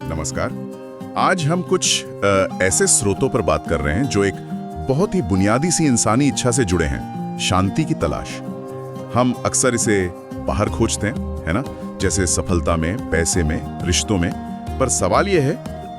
नमस्कार। आज हम कुछ ऐसे स्रोतों पर बात कर रहे हैं जो एक बहुत ही बुनियादी सी इंसानी इच्छा से जुड़े हैं, शांति की तलाश। हम अक्सर इसे बाहर खोजते हैं, है ना, जैसे सफलता में, पैसे में, रिश्तों में। पर सवाल यह है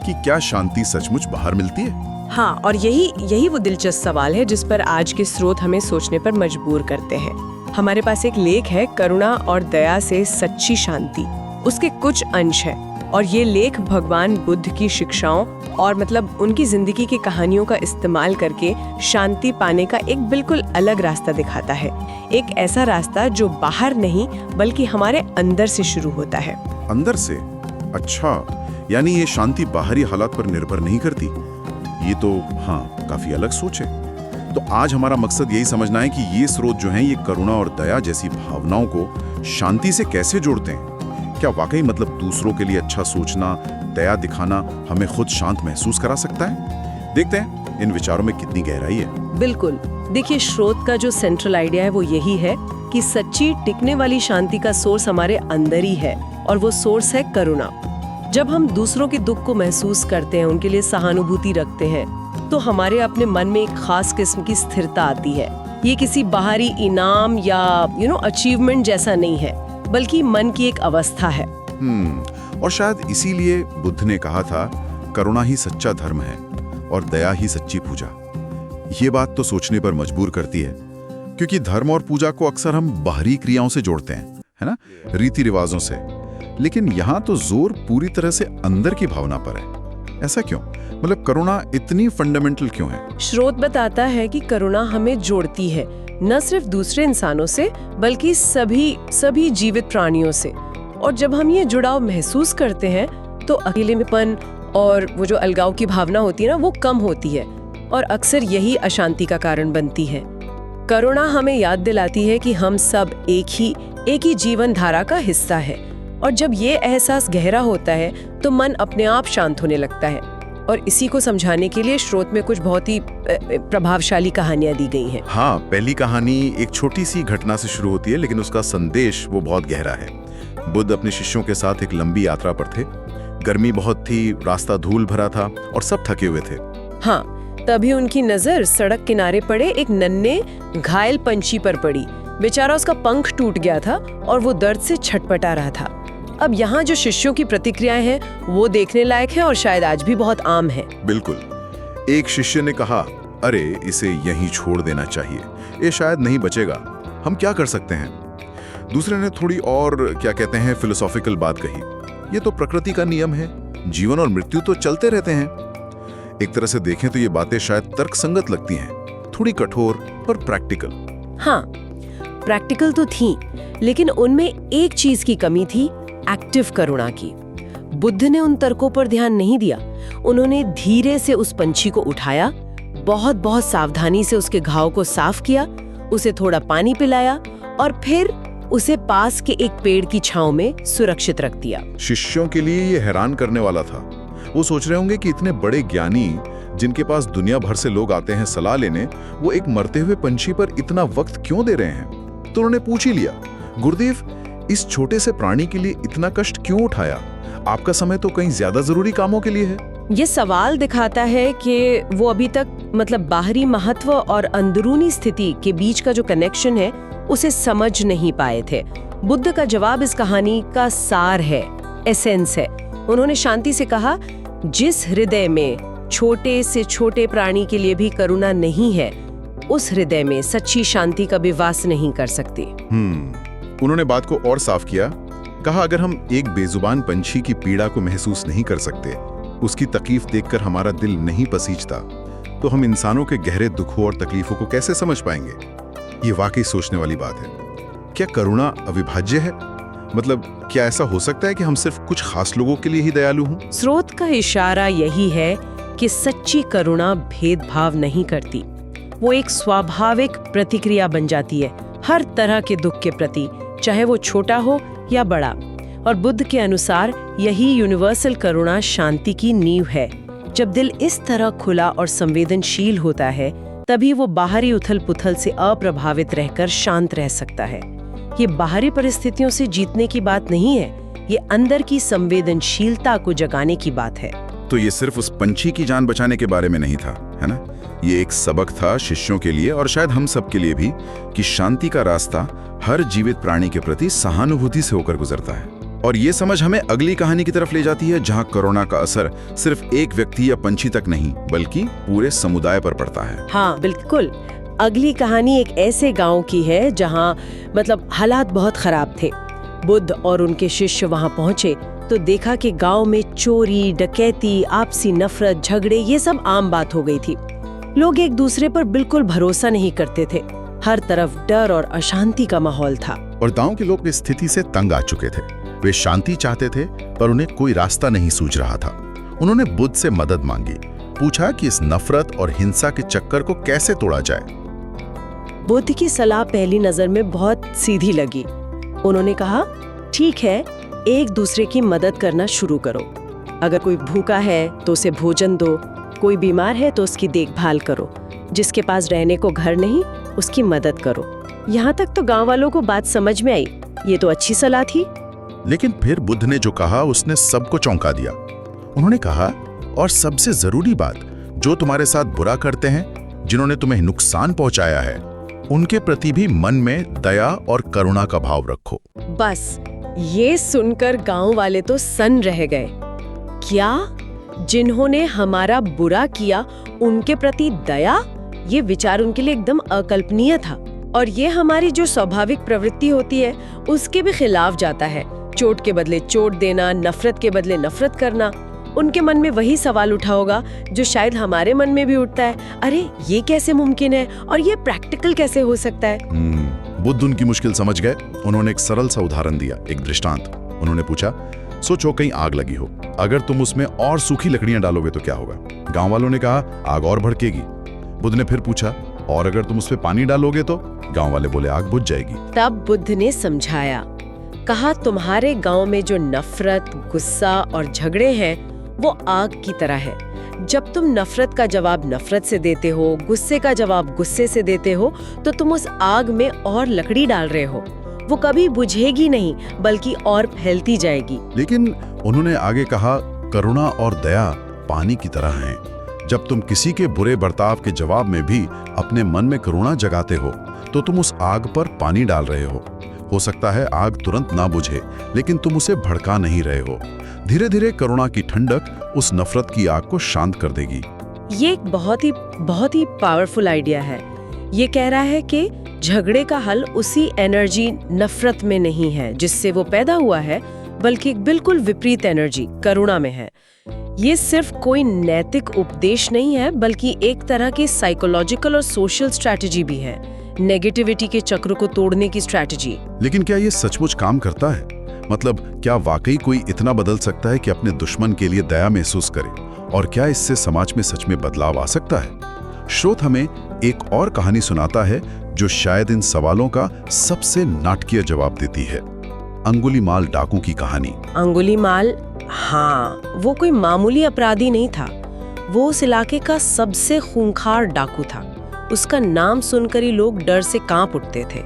कि क्या शांति सचमुच बाहर मिलती है? हाँ, और यही वो दिलचस्प सवाल है जिस पर आज के स्रोत हमें सोचने पर मजबूर करते हैं। हमारे पास एक लेख है, करुणा और दया से सच्ची शांति। उसके कुछ अंश हैं और ये लेख भगवान बुद्ध की शिक्षाओं और उनकी जिंदगी की कहानियों का इस्तेमाल करके शांति पाने का एक बिल्कुल अलग रास्ता दिखाता है। एक ऐसा रास्ता जो बाहर नहीं बल्कि हमारे अंदर से शुरू होता है। अंदर से? अच्छा, यानी ये शांति बाहरी हालात पर निर्भर नहीं करती। ये तो हाँ, काफी अलग सोच है। तो आज हमारा मकसद यही समझना है कि ये स्रोत जो हैं, ये करुणा और दया जैसी भावनाओं को शांति से कैसे जोड़ते हैं। क्या वाकई दूसरों के लिए अच्छा सोचना, दया दिखाना हमें खुद शांत महसूस करा सकता है? देखते हैं इन विचारों में कितनी गहराई है। बिल्कुल। देखिए, स्रोत का जो सेंट्रल आइडिया है वो यही है कि सच्ची टिकने वाली शांति का सोर्स हमारे अंदर ही है, और वो सोर्स है करुणा। जब हम दूसरों के दुख को महसूस करते हैं, उनके लिए सहानुभूति रखते हैं, तो हमारे अपने मन में एक खास किस्म की स्थिरता आती है। ये किसी बाहरी इनाम या अचीवमेंट जैसा नहीं है, बल्कि मन की एक अवस्था है। और शायद इसीलिए बुद्ध ने कहा था, करुणा ही सच्चा धर्म है और दया ही सच्ची पूजा। ये बात तो सोचने पर मजबूर करती है, क्योंकि धर्म और पूजा को अक्सर हम बाहरी क्रियाओं से जोड़ते हैं, है ना, रीति रिवाजों से। लेकिन यहाँ तो जोर पूरी तरह से अंदर की भावना पर है। ऐसा क्यों? करुणा इतनी फंडामेंटल क्यों है? स्रोत बताता है कि करुणा हमें जोड़ती है, न सिर्फ दूसरे इंसानों से बल्कि सभी जीवित प्राणियों से। और जब हम ये जुड़ाव महसूस करते हैं तो अकेलेपन और वो जो अलगाव की भावना होती है ना, वो कम होती है, और अक्सर यही अशांति का कारण बनती है। करुणा हमें याद दिलाती है कि हम सब एक ही जीवन धारा का हिस्सा है, और जब ये एहसास गहरा होता है तो मन अपने आप शांत होने लगता है। और इसी को समझाने के लिए स्रोत में कुछ बहुत ही प्रभावशाली कहानियां दी गई हैं। हाँ, पहली कहानी एक छोटी सी घटना से शुरू होती है, लेकिन उसका संदेश वो बहुत गहरा है। बुद्ध अपने शिष्यों के साथ एक लंबी यात्रा पर थे। गर्मी बहुत थी, रास्ता धूल भरा था और सब थके हुए थे। हाँ, तभी उनकी नजर सड़क किनारे पड़े एक नन्हे घायल पंछी पर पड़ी। बेचारा, उसका पंख टूट गया था और वो दर्द से छटपटा रहा था। अब यहाँ जो शिष्यों की प्रतिक्रियाएं हैं वो देखने लायक है और शायद आज भी बहुत आम है। बिल्कुल। एक शिष्य ने कहा, अरे इसे यहीं छोड़ देना चाहिए, ये शायद नहीं बचेगा, हम क्या कर सकते हैं? दूसरे ने थोड़ी और फिलोसॉफिकल बात कही, ये तो प्रकृति का नियम है, जीवन और मृत्यु तो चलते रहते हैं। एक तरह से देखें तो ये बातें शायद तर्कसंगत लगती हैं, थोड़ी कठोर पर प्रैक्टिकल। हाँ, प्रैक्टिकल तो थी, लेकिन उनमें एक चीज की कमी थी, एक्टिव करुणा की। बुद्ध ने उन तर्कों पर ध्यान नहीं दिया। उन्होंने धीरे से उस पंछी को उठाया, बहुत सावधानी से उसके घाव को साफ किया, उसे थोड़ा पानी पिलाया और फिर उसे पास के एक पेड़ की छांव में सुरक्षित रख दिया। शिष्यों के लिए ये हैरान करने वाला था। वो सोच रहे होंगे कि इतने बड़े ज्ञानी जिनके पास दुनिया भर से लोग आते हैं सलाह लेने, वो एक मरते हुए पंछी पर इतना वक्त क्यों दे रहे हैं? तो उन्होंने पूछ ही लिया, गुरुदेव, इस छोटे से प्राणी के लिए इतना कष्ट क्यों उठाया? आपका समय तो कहीं ज्यादा जरूरी कामों के लिए है। ये सवाल दिखाता है कि वो अभी तक बाहरी महत्व और अंदरूनी स्थिति के बीच का जो कनेक्शन है उसे समझ नहीं पाए थे। बुद्ध का जवाब इस कहानी का सार है, एसेंस है। उन्होंने शांति से कहा, जिस हृदय में छोटे से छोटे प्राणी के लिए भी करुणा नहीं है, उस हृदय में सच्ची शांति का भी वास नहीं कर सकती। उन्होंने बात को और साफ किया, कहा, अगर हम एक बेजुबान पंछी की पीड़ा को महसूस नहीं कर सकते, उसकी तकलीफ देखकर हमारा दिल नहीं पसीजता, तो हम इंसानों के गहरे दुखों और तकलीफों को कैसे समझ पाएंगे? ये वाकई सोचने वाली बात है। क्या करुणा अविभाज्य है? क्या ऐसा हो सकता है कि हम सिर्फ कुछ खास लोगों के लिए ही दयालु हों? स्रोत का इशारा यही है कि सच्ची करुणा भेदभाव नहीं करती। वो एक स्वाभाविक प्रतिक्रिया बन जाती है हर तरह के दुख के प्रति, चाहे वो छोटा हो या बड़ा। और बुद्ध के अनुसार यही यूनिवर्सल करुणा शांति की नींव है। जब दिल इस तरह खुला और संवेदनशील होता है, तभी वो बाहरी उथल पुथल से अप्रभावित रहकर शांत रह सकता है। ये बाहरी परिस्थितियों से जीतने की बात नहीं है, ये अंदर की संवेदनशीलता को जगाने की बात है। तो ये सिर्फ उस पंछी की जान बचाने के बारे में नहीं था, है ना? ये एक सबक था शिष्यों के लिए और शायद हम सब के लिए भी, कि शांति का रास्ता हर जीवित प्राणी के प्रति सहानुभूति से होकर गुजरता है। और ये समझ हमें अगली कहानी की तरफ ले जाती है, जहां कोरोना का असर सिर्फ एक व्यक्ति या पंछी तक नहीं, बल्कि पूरे समुदाय पर पड़ता है। हाँ बिल्कुल। अगली कहानी एक ऐसे गांव की है जहां हालात बहुत खराब थे। बुद्ध और उनके शिष्य वहां पहुंचे तो देखा कि गांव में चोरी, डकैती, आपसी नफरत, झगड़े, ये सब आम बात हो गई थी। लोग एक दूसरे पर बिल्कुल भरोसा नहीं करते थे। हर तरफ डर और अशांति का माहौल था। और गांव के लोग इस स्थिति से तंग आ चुके थे। वे शांति चाहते थे, पर उन्हें कोई रास्ता नहीं सूझ रहा था। उन्होंने बुद्ध से मदद मांगी, पूछा कि इस नफरत और हिंसा के चक्कर को कैसे तोड़ा जाए। बुद्ध की सलाह पहली नजर में बहुत सीधी लगी। उन्होंने कहा, ठीक है, एक दूसरे की मदद करना शुरू करो। अगर कोई भूखा है तो उसे भोजन दो, कोई बीमार है तो उसकी देखभाल करो, जिसके पास रहने को घर नहीं उसकी मदद करो। यहाँ तक तो गांव वालों को बात समझ में आई। ये तो अच्छी सलाह थी। लेकिन फिर बुद्ध ने जो कहा उसने सबको चौंका दिया। उन्होंने कहा, और सबसे जरूरी बात, जो तुम्हारे साथ बुरा करते हैं, जिन्होंने तुम्हें नुकसान पहुंचाया है, उनके प्रति भी मन में दया और करुणा का भाव रखो। बस ये सुनकर गांव वाले तो सन्न रह गए। क्या? जिन्होंने हमारा बुरा किया उनके प्रति दया? ये विचार उनके लिए एकदम अकल्पनीय था। और ये हमारी जो स्वाभाविक प्रवृत्ति होती है उसके भी खिलाफ जाता है। चोट के बदले चोट देना, नफरत के बदले नफरत करना। उनके मन में वही सवाल उठा होगा जो शायद हमारे मन में भी उठता है, अरे ये कैसे मुमकिन है और ये प्रैक्टिकल कैसे हो सकता है। बुद्ध उनकी मुश्किल समझ गए। उन्होंने एक सरल सा उदाहरण दिया, एक दृष्टांत। उन्होंने पूछा, सोचो कहीं आग लगी हो, अगर तुम उसमें और सूखी लकड़ियां डालोगे तो क्या होगा? गांव वालों ने कहा, आग और भड़केगी। बुद्ध ने फिर पूछा, और अगर तुम उसमें पानी डालोगे तो? गांव वाले बोले, आग बुझ जाएगी। तब बुद्ध ने समझाया, कहा, तुम्हारे गांव में जो नफरत, गुस्सा और झगड़े हैं वो आग की तरह है। जब तुम नफरत का जवाब नफरत से देते हो, गुस्से का जवाब गुस्से से देते हो, तो तुम उस आग में और लकड़ी डाल रहे हो। वो कभी बुझेगी नहीं, बल्कि और फैलती जाएगी। लेकिन उन्होंने आगे कहा, करुणा और दया पानी की तरह हैं। जब तुम किसी के बुरे बर्ताव के जवाब में भी अपने मन में करुणा जगाते हो, तो तुम उस आग पर पानी डाल रहे हो सकता है आग तुरंत ना बुझे, लेकिन तुम उसे भड़का नहीं रहे हो। धीरे धीरे करुणा की ठंडक उस नफरत की आग को शांत कर देगी। ये एक बहुत ही पावरफुल आइडिया है। ये कह रहा है कि झगड़े का हल उसी एनर्जी नफरत में नहीं है जिससे वो पैदा हुआ है, बल्कि एक बिल्कुल विपरीत एनर्जी करुणा में है। ये सिर्फ कोई नैतिक उपदेश नहीं है, बल्कि एक तरह की साइकोलॉजिकल और सोशल स्ट्रैटेजी भी है, नेगेटिविटी के चक्र को तोड़ने की स्ट्रैटेजी। लेकिन क्या ये सचमुच काम करता है? मतलब क्या वाकई कोई इतना बदल सकता है कि अपने दुश्मन के लिए दया महसूस करे? और क्या इससे समाज में सच में बदलाव आ सकता है? श्रोत हमें एक और कहानी सुनाता है जो शायद इन सवालों का सबसे नाटकीय जवाब देती है। अंगुलीमाल डाकू की कहानी। अंगुलीमाल, हाँ, वो कोई मामूली अपराधी नहीं था। वो उस इलाके का सबसे खूंखार डाकू था। उसका नाम सुनकर ही लोग डर से कांप उठते थे।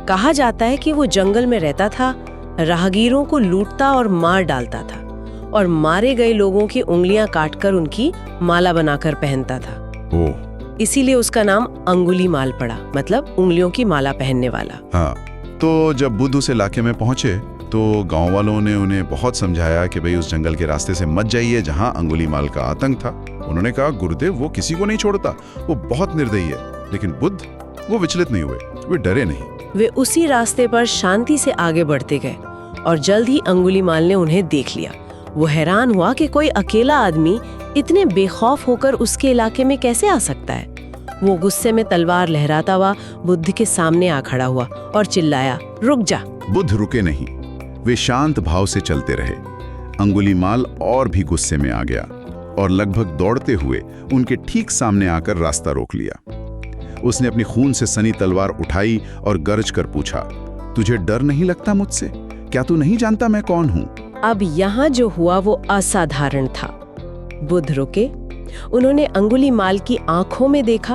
कहा जाता है कि वो जंगल में रहता था, राहगीरों को लूटता और मार डालता था, और मारे गए लोगों की उंगलियां काटकर उनकी माला बनाकर पहनता था। इसीलिए उसका नाम अंगुलीमाल पड़ा, मतलब उंगलियों की माला पहनने वाला। हाँ, तो जब बुद्ध उस इलाके में पहुंचे तो गांव वालों ने उन्हें बहुत समझाया कि भाई उस जंगल के रास्ते से मत जाइए जहां अंगुलीमाल का आतंक था। उन्होंने कहा, गुरुदेव वो किसी को नहीं छोड़ता, वो बहुत निर्दयी है। लेकिन बुद्ध वो विचलित नहीं हुए, वे डरे नहीं। वे उसी रास्ते पर शांति से आगे बढ़ते गए और जल्द ही अंगुलीमाल ने उन्हें देख लिया। वो हैरान हुआ कि कोई अकेला आदमी इतने बेखौफ होकर उसके इलाके में कैसे आ सकता है। वो गुस्से में तलवार लहराता हुआ बुद्ध के सामने आ खड़ा हुआ और चिल्लाया, रुक जा। बुद्ध रुके नहीं, वे शांत भाव से चलते रहे। अंगुलीमाल और भी गुस्से में आ गया और लगभग दौड़ते हुए उनके ठीक सामने आकर रास्ता रोक लिया। उसने अपनी खून से सनी तलवार उठाई और गरज कर पूछा, तुझे डर नहीं लगता मुझसे? क्या तू नहीं जानता मैं कौन हूँ? अब यहाँ जो हुआ वो असाधारण था। बुद्ध रुके, उन्होंने अंगुलीमाल की आंखों में देखा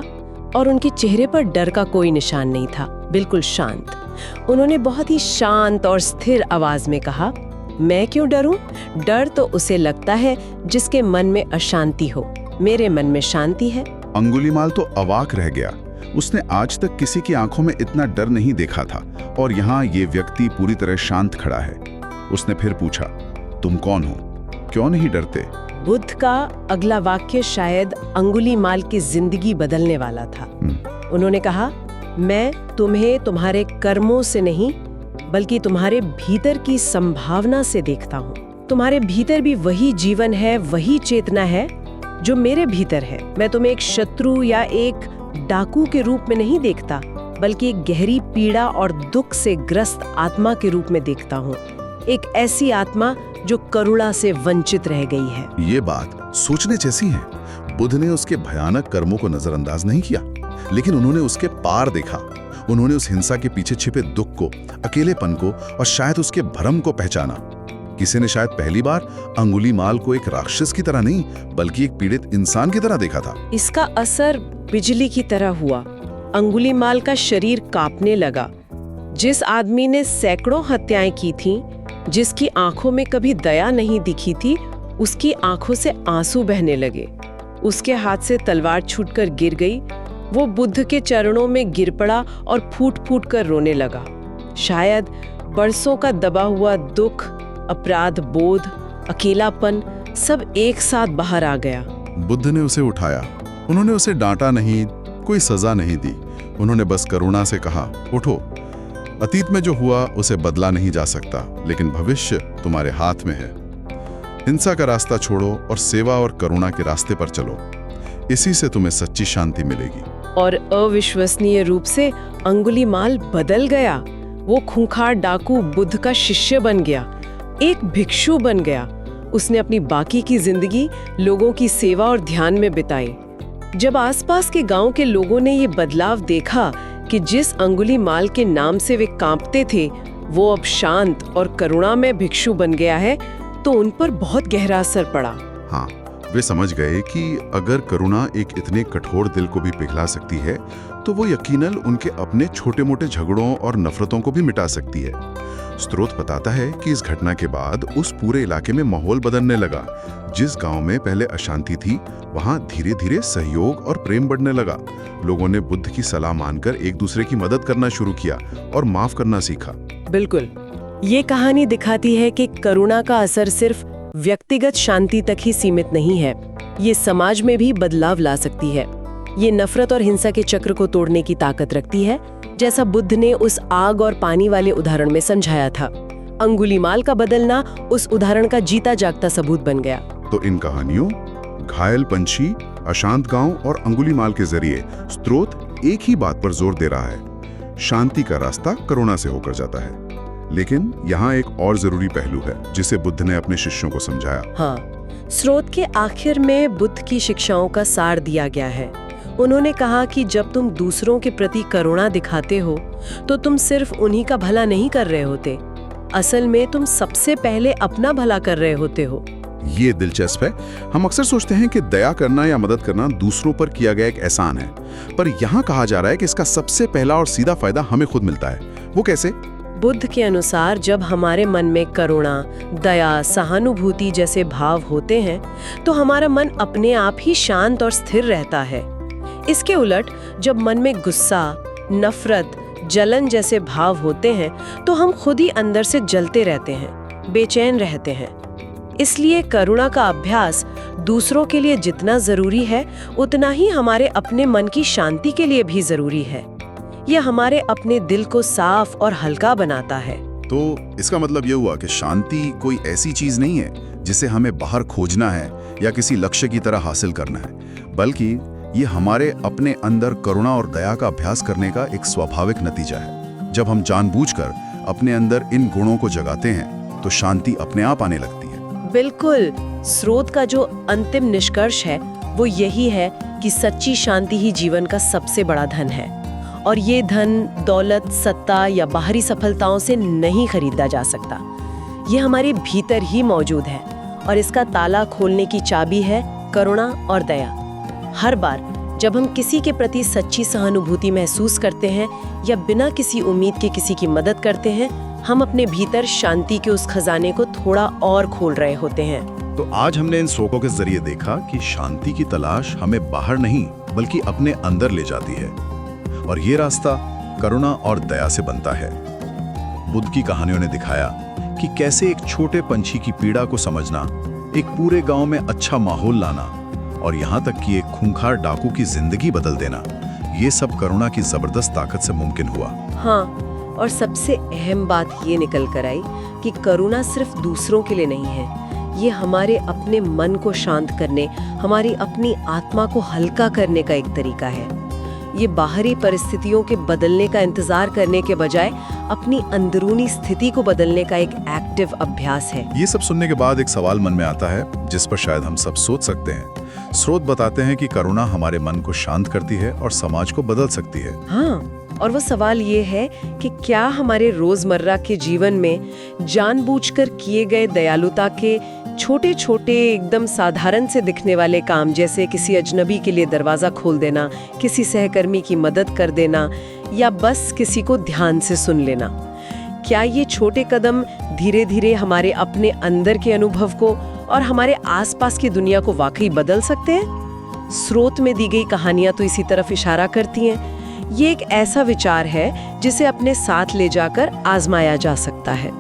और उनके चेहरे पर डर का कोई निशान नहीं था, बिल्कुल शांत। उन्होंने बहुत ही शांत और स्थिर आवाज में कहा, मैं क्यों डरूं? डर तो उसे लगता है जिसके मन में अशांति हो। मेरे मन में शांति है। अंगुलीमाल तो अवाक रह गया। उसने आज तक किसी की आंखों में इतना डर नहीं देखा था और यहाँ ये व्यक्ति पूरी तरह शांत खड़ा है। उसने फिर पूछा, तुम कौन हो? क्यों नहीं डरते? बुद्ध का अगला वाक्य शायद अंगुलीमाल की जिंदगी बदलने वाला था। उन्होंने कहा, मैं तुम्हें तुम्हारे कर्मों से नहीं बल्कि तुम्हारे भीतर की संभावना से देखता हूँ। तुम्हारे भीतर भी वही जीवन है, वही चेतना है जो मेरे भीतर है। मैं तुम्हें एक शत्रु या एक डाकू के रूप में नहीं देखता, बल्कि एक गहरी पीड़ा और दुख से ग्रस्त आत्मा के रूप में देखता हूँ। एक ऐसी आत्मा जो करुणा से वंचित रह गई है। ये बात सोचने जैसी है। बुद्ध ने उसके भयानक कर्मों को नजरअंदाज नहीं किया, लेकिन उन्होंने उसके पार देखा। उन्होंने उस हिंसा के पीछे छिपे दुख को, अकेलेपन को और शायद उसके भ्रम को पहचाना। किसी ने शायद पहली बार अंगुलीमाल को एक राक्षस की तरह नहीं बल्कि एक पीड़ित इंसान की तरह देखा था। इसका असर बिजली की तरह हुआ। अंगुलीमाल का शरीर कांपने लगा। जिस आदमी ने सैकड़ों हत्याएं की थीं, जिसकी आंखों में कभी दया नहीं दिखी थी, उसकी आंखों से आंसू बहने लगे। उसके हाथ से तलवार छूटकर गिर गई। वो बुद्ध के चरणों में गिर पड़ा और फूट फूट कर रोने लगा। शायद बरसों का दबा हुआ दुख, अपराध बोध, अकेलापन सब एक साथ बाहर आ गया। बुद्ध ने उसे उठाया। उन्होंने उसे डांटा नहीं, कोई सजा नहीं दी। उन्होंने बस करुणा से कहा, उठो। अतीत में जो हुआ उसे बदला नहीं जा सकता, लेकिन भविष्य तुम्हारे हाथ में है। हिंसा का रास्ता छोड़ो और सेवा और करुणा के रास्ते पर चलो। इसी से तुम्हें सच्ची शांति मिलेगी। और अविश्वसनीय रूप से अंगुलीमाल बदल गया। वो खूंखार डाकू बुद्ध का शिष्य बन गया, एक भिक्षु बन गया। उसने अपनी बाकी की जिंदगी लोगों की सेवा और ध्यान में बिताई। जब आसपास के गांव के लोगों ने ये बदलाव देखा कि जिस अंगुलीमाल के नाम से वे कांपते थे, वो अब शांत और करुणामय भिक्षु बन गया है, तो उन पर बहुत गहरा असर पड़ा। हाँ, वे समझ गए कि अगर करुणा एक इतने कठोर दिल को भी पिघला सकती है, तो वो यकीनन उनके अपने छोटे मोटे झगड़ों और नफरतों को भी मिटा सकती है। स्रोत बताता है कि इस घटना के बाद उस पूरे इलाके में माहौल बदलने लगा। जिस गांव में पहले अशांति थी, वहां धीरे धीरे सहयोग और प्रेम बढ़ने लगा। लोगों ने बुद्ध की सलाह मानकर एक दूसरे की मदद करना शुरू किया और माफ करना सीखा। बिल्कुल, ये कहानी दिखाती है कि करुणा का असर सिर्फ व्यक्तिगत शांति तक ही सीमित नहीं है, ये समाज में भी बदलाव ला सकती है। ये नफरत और हिंसा के चक्र को तोड़ने की ताकत रखती है, जैसा बुद्ध ने उस आग और पानी वाले उदाहरण में समझाया था। अंगुलीमाल का बदलना उस उदाहरण का जीता जागता सबूत बन गया। तो इन कहानियों, घायल पंछी, अशांत गांव और अंगुलीमाल के जरिए स्रोत एक ही बात पर जोर दे रहा है, शांति का रास्ता करुणा से होकर जाता है। लेकिन यहाँ एक और जरूरी पहलू है जिसे बुद्ध ने अपने शिष्यों को समझाया। हाँ, स्रोत के आखिर में बुद्ध की शिक्षाओं का सार दिया गया है। उन्होंने कहा कि जब तुम दूसरों के प्रति करुणा दिखाते हो, तो तुम सिर्फ उन्हीं का भला नहीं कर रहे होते, असल में तुम सबसे पहले अपना भला कर रहे होते हो। ये दिलचस्प है। हम अक्सर सोचते हैं कि दया करना या मदद करना दूसरों पर किया गया एक एहसान है, पर यहाँ कहा जा रहा है कि इसका सबसे पहला और सीधा फायदा हमें खुद मिलता है। वो कैसे? बुद्ध के अनुसार जब हमारे मन में करुणा, दया, सहानुभूति जैसे भाव होते हैं, तो हमारा मन अपने आप ही शांत और स्थिर रहता है। इसके उलट जब मन में गुस्सा, नफरत, जलन जैसे भाव होते हैं, तो हम खुद ही अंदर से जलते रहते हैं, बेचैन रहते हैं। इसलिए करुणा का अभ्यास दूसरों के लिए जितना जरूरी है, उतना ही हमारे अपने मन की शांति के लिए भी जरूरी है। यह हमारे अपने दिल को साफ और हल्का बनाता है। तो इसका मतलब यह हुआ कि शांति कोई ऐसी चीज नहीं है जिसे हमें बाहर खोजना है या किसी लक्ष्य की तरह हासिल करना है, बल्कि ये हमारे अपने अंदर करुणा और दया का अभ्यास करने का एक स्वाभाविक नतीजा है। जब हम जानबूझकर अपने अंदर इन गुणों को जगाते हैं, तो शांति अपने आप आने लगती है। बिल्कुल, स्रोत का जो अंतिम निष्कर्ष है वो यही है कि सच्ची शांति ही जीवन का सबसे बड़ा धन है, और ये धन दौलत, सत्ता या बाहरी सफलताओं से नहीं खरीदा जा सकता। ये हमारे भीतर ही मौजूद है, और इसका ताला खोलने की चाबी है करुणा और दया। हर बार जब हम किसी के प्रति सच्ची सहानुभूति महसूस करते हैं या बिना किसी उम्मीद के किसी की मदद करते हैं, हम अपने भीतर शांति के उस खजाने को थोड़ा और खोल रहे होते हैं। तो आज हमने इन श्लोकों के जरिए देखा कि शांति की तलाश हमें बाहर नहीं बल्कि अपने अंदर ले जाती है, और ये रास्ता करुणा और दया से बनता है। बुद्ध की कहानियों ने दिखाया कि कैसे एक छोटे पंछी की पीड़ा को समझना, एक पूरे गांव में अच्छा माहौल लाना और यहाँ तक कि एक खूंखार डाकू की जिंदगी बदल देना, ये सब करुणा की जबरदस्त ताकत से मुमकिन हुआ। हाँ, और सबसे अहम बात ये निकल कर आई कि करुणा सिर्फ दूसरों के लिए नहीं है, ये हमारे अपने मन को शांत करने, हमारी अपनी आत्मा को हल्का करने का एक तरीका है। ये बाहरी परिस्थितियों के बदलने का इंतजार करने के बजाय अपनी अंदरूनी स्थिति को बदलने का एक एक्टिव अभ्यास है। ये सब सुनने के बाद एक सवाल मन में आता है जिस पर शायद हम सब सोच सकते हैं। स्रोत बताते हैं कि करुणा हमारे मन को शांत करती है और समाज को बदल सकती है। हाँ, और वो सवाल ये है कि क्या हमारे रोजमर्रा के जीवन में जानबूझकर किए गए दयालुता के छोटे छोटे एकदम साधारण से दिखने वाले काम, जैसे किसी अजनबी के लिए दरवाजा खोल देना, किसी सहकर्मी की मदद कर देना या बस किसी को ध्यान से सुन लेना, क्या ये छोटे कदम धीरे धीरे हमारे अपने अंदर के अनुभव को और हमारे आसपास की दुनिया को वाकई बदल सकते हैं? स्रोत में दी गई कहानियां तो इसी तरफ इशारा करती हैं। ये एक ऐसा विचार है जिसे अपने साथ ले जाकर आजमाया जा सकता है।